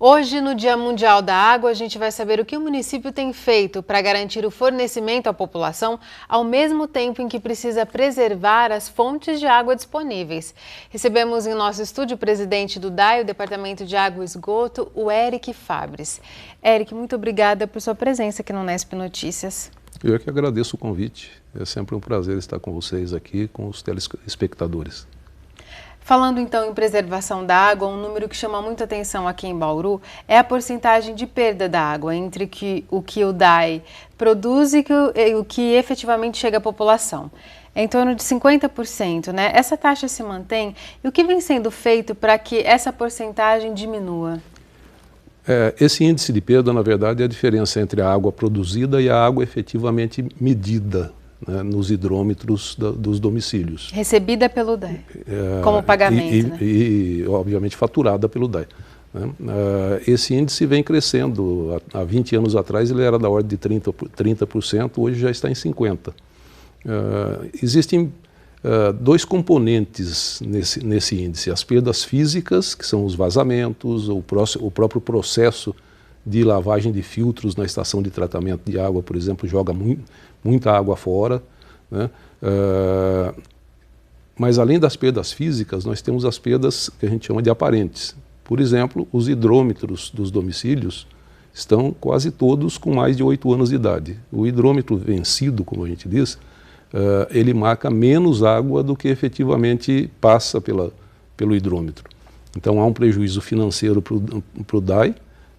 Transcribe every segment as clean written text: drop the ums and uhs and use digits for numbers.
Hoje, no Dia Mundial da Água, a gente vai saber o que o município tem feito para garantir o fornecimento à população, ao mesmo tempo em que precisa preservar as fontes de água disponíveis. Recebemos em nosso estúdio o presidente do DAI, o Departamento de Água e Esgoto, o Eric Fabres. Eric, muito obrigada por sua presença aqui no Nesp Notícias. Eu é que agradeço o convite. É sempre um prazer estar com vocês aqui, com os telespectadores. Falando então em preservação da água, um número que chama muita atenção aqui em Bauru é a porcentagem de perda da água entre o que o DAI produz e o que efetivamente chega à população. É em torno de 50%, né? Essa taxa se mantém e o que vem sendo feito para que essa porcentagem diminua? Esse índice de perda, na verdade, é a diferença entre a água produzida e a água efetivamente medida, né, nos hidrômetros dos domicílios. Recebida pelo DAI, como pagamento, e, obviamente, faturada pelo DAI. Né? Esse índice vem crescendo. Há 20 anos atrás ele era da ordem de 30%, hoje já está em 50%. Existem dois componentes nesse índice: as perdas físicas, que são os vazamentos, o próprio processo de lavagem de filtros na estação de tratamento de água, por exemplo, joga muita água fora, né? Mas além das perdas físicas, nós temos as perdas que a gente chama de aparentes. Por exemplo, os hidrômetros dos domicílios estão quase todos com mais de 8 anos de idade. O hidrômetro vencido, como a gente diz, ele marca menos água do que efetivamente passa pelo hidrômetro. Então há um prejuízo financeiro para o DAI,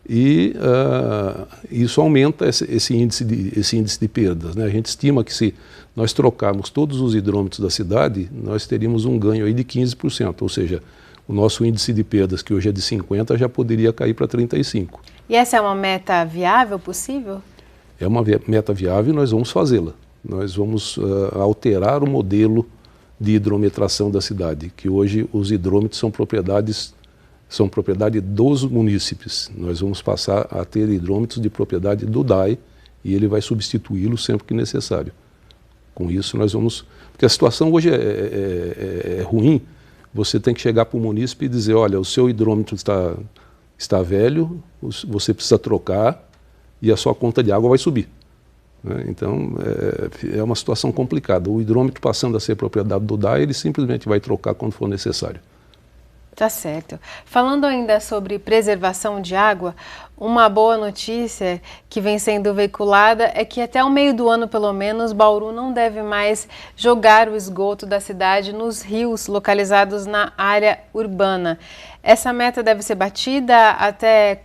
e isso aumenta esse índice de perdas, né? A gente estima que se nós trocarmos todos os hidrômetros da cidade, nós teríamos um ganho aí de 15%, ou seja, o nosso índice de perdas, que hoje é de 50%, já poderia cair para 35%. E essa é uma meta viável, possível? É uma meta viável e nós vamos fazê-la. Nós vamos alterar o modelo de hidrometração da cidade, que hoje os hidrômetros são propriedade dos munícipes. Nós vamos passar a ter hidrômetros de propriedade do DAI e ele vai substituí-lo sempre que necessário. Com isso nós vamos... Porque a situação hoje é ruim, você tem que chegar para o munícipe e dizer: olha, o seu hidrômetro está velho, você precisa trocar e a sua conta de água vai subir. Então é uma situação complicada. O hidrômetro, passando a ser propriedade do DAI, ele simplesmente vai trocar quando for necessário. Tá certo. Falando ainda sobre preservação de água, uma boa notícia que vem sendo veiculada é que até o meio do ano, pelo menos, Bauru não deve mais jogar o esgoto da cidade nos rios localizados na área urbana. Essa meta deve ser batida até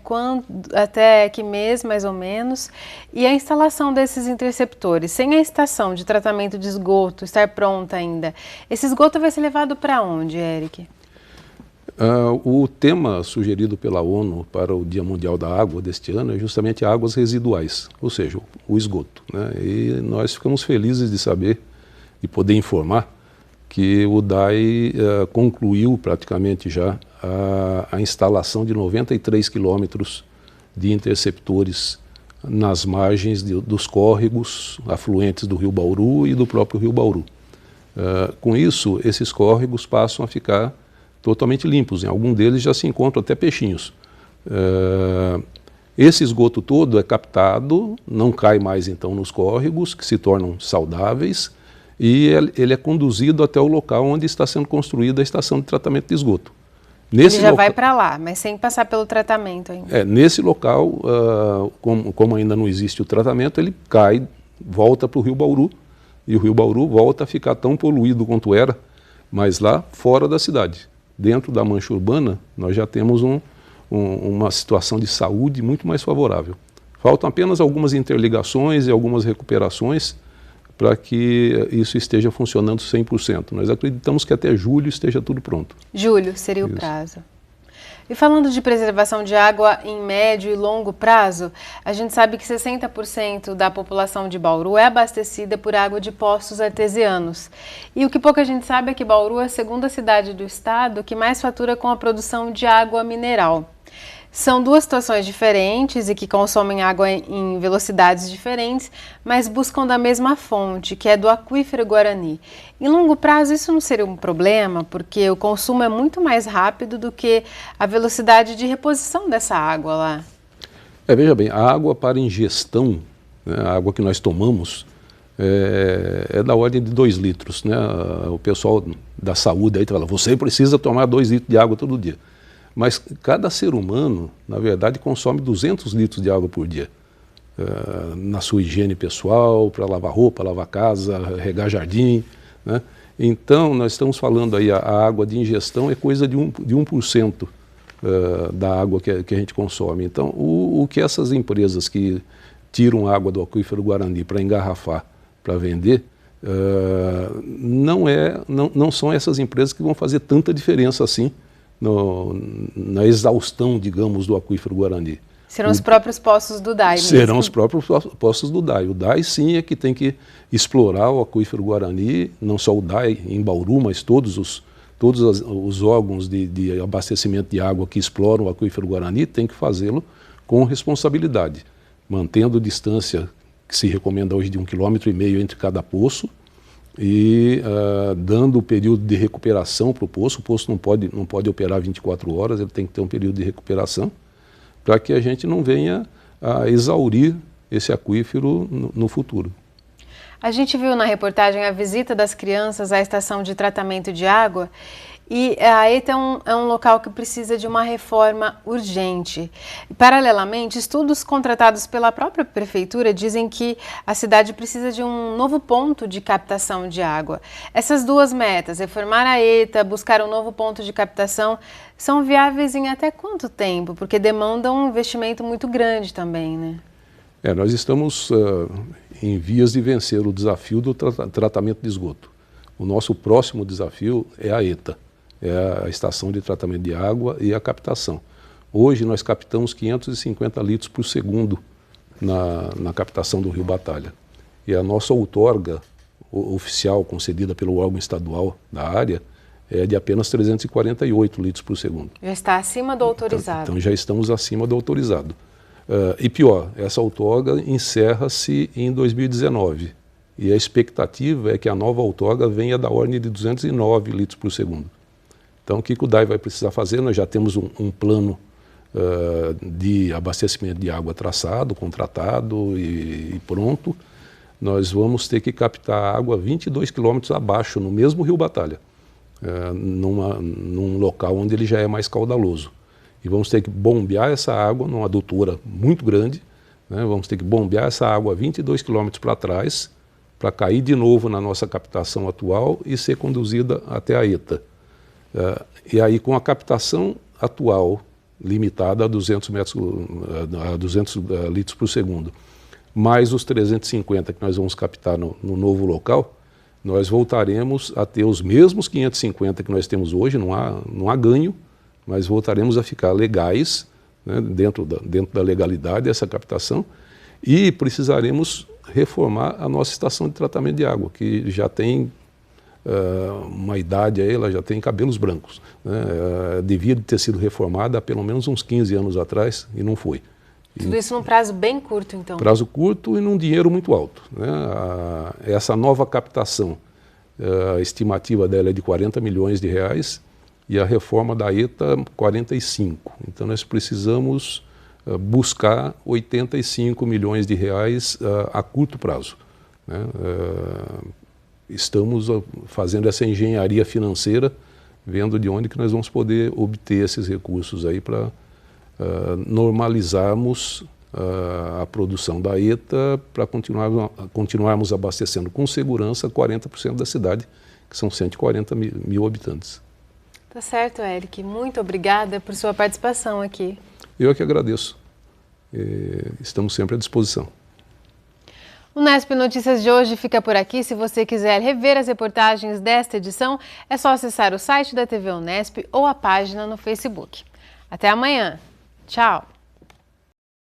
que mês, mais ou menos? E a instalação desses interceptores, sem a estação de tratamento de esgoto estar pronta ainda, esse esgoto vai ser levado para onde, Eric? O tema sugerido pela ONU para o Dia Mundial da Água deste ano é justamente águas residuais, ou seja, o esgoto, né? E nós ficamos felizes de saber e poder informar que o DAI concluiu praticamente já a instalação de 93 quilômetros de interceptores nas margens dos córregos afluentes do Rio Bauru e do próprio Rio Bauru. Com isso, esses córregos passam a ficar totalmente limpos. Em algum deles já se encontram até peixinhos. Esse esgoto todo é captado, não cai mais então nos córregos, que se tornam saudáveis, e ele é conduzido até o local onde está sendo construída a estação de tratamento de esgoto. Ele já vai para lá, mas sem passar pelo tratamento ainda. Nesse local, como ainda não existe o tratamento, ele cai, volta para o Rio Bauru, e o Rio Bauru volta a ficar tão poluído quanto era, mas lá fora da cidade. Dentro da mancha urbana, nós já temos uma situação de saúde muito mais favorável. Faltam apenas algumas interligações e algumas recuperações para que isso esteja funcionando 100%. Nós acreditamos que até julho esteja tudo pronto. Julho seria o prazo. E falando de preservação de água em médio e longo prazo, a gente sabe que 60% da população de Bauru é abastecida por água de poços artesianos. E o que pouca gente sabe é que Bauru é a segunda cidade do estado que mais fatura com a produção de água mineral. São duas situações diferentes e que consomem água em velocidades diferentes, mas buscam da mesma fonte, que é do aquífero Guarani. Em longo prazo, isso não seria um problema, porque o consumo é muito mais rápido do que a velocidade de reposição dessa água lá. Veja bem, a água para ingestão, né, a água que nós tomamos, é da ordem de 2 litros. Né? O pessoal da saúde aí fala, você precisa tomar 2 litros de água todo dia. Mas cada ser humano, na verdade, consome 200 litros de água por dia. Na sua higiene pessoal, para lavar roupa, lavar casa, regar jardim. Né? Então, nós estamos falando aí, a água de ingestão é coisa de 1% da água que a gente consome. Então, o que essas empresas que tiram água do aquífero Guarani para engarrafar, para vender, não são essas empresas que vão fazer tanta diferença assim na exaustão, digamos, do aquífero Guarani. Serão os próprios poços do DAI mesmo? Serão os próprios poços do DAI. O DAI sim é que tem que explorar o aquífero Guarani, não só o DAI em Bauru, mas todos os órgãos de abastecimento de água que exploram o aquífero Guarani têm que fazê-lo com responsabilidade, mantendo distância que se recomenda hoje de 1,5 km entre cada poço e dando o período de recuperação para o poço. O poço não pode operar 24 horas, ele tem que ter um período de recuperação para que a gente não venha a exaurir esse aquífero no futuro. A gente viu na reportagem a visita das crianças à estação de tratamento de água e a ETA é um local que precisa de uma reforma urgente. Paralelamente, estudos contratados pela própria prefeitura dizem que a cidade precisa de um novo ponto de captação de água. Essas duas metas, reformar a ETA, buscar um novo ponto de captação, são viáveis em até quanto tempo? Porque demandam um investimento muito grande também, né? Nós estamos em vias de vencer o desafio do tratamento de esgoto. O nosso próximo desafio é a ETA. É a estação de tratamento de água e a captação. Hoje nós captamos 550 litros por segundo na captação do Rio Batalha. E a nossa outorga oficial concedida pelo órgão estadual da área é de apenas 348 litros por segundo. Já está acima do autorizado. Então já estamos acima do autorizado. E pior, essa outorga encerra-se em 2019. E a expectativa é que a nova outorga venha da ordem de 209 litros por segundo. Então, o que o DAI vai precisar fazer? Nós já temos um plano de abastecimento de água traçado, contratado e pronto. Nós vamos ter que captar água 22 quilômetros abaixo, no mesmo Rio Batalha, num local onde ele já é mais caudaloso. E vamos ter que bombear essa água numa adutora muito grande, né? Vamos ter que bombear essa água 22 quilômetros para trás, para cair de novo na nossa captação atual e ser conduzida até a ETA. E aí, com a captação atual, limitada a 200 litros por segundo, mais os 350 que nós vamos captar no novo local, nós voltaremos a ter os mesmos 550 que nós temos hoje, não há ganho, mas voltaremos a ficar legais, né, dentro da legalidade dessa captação, e precisaremos reformar a nossa estação de tratamento de água, que já tem uma idade aí, ela já tem cabelos brancos, né? Devia ter sido reformada há pelo menos uns 15 anos atrás e não foi. Tudo isso num prazo bem curto, então? Prazo curto e num dinheiro muito alto, né? Essa nova captação, a estimativa dela é de 40 milhões de reais e a reforma da ETA 45. Então nós precisamos buscar 85 milhões de reais a curto prazo, né? Estamos fazendo essa engenharia financeira, vendo de onde que nós vamos poder obter esses recursos aí para normalizarmos a produção da ETA, para continuarmos abastecendo com segurança 40% da cidade, que são 140 mil habitantes. Tá certo, Eric. Muito obrigada por sua participação aqui. Eu é que agradeço. Estamos sempre à disposição. O Unesp Notícias de hoje fica por aqui. Se você quiser rever as reportagens desta edição, é só acessar o site da TV Unesp ou a página no Facebook. Até amanhã. Tchau!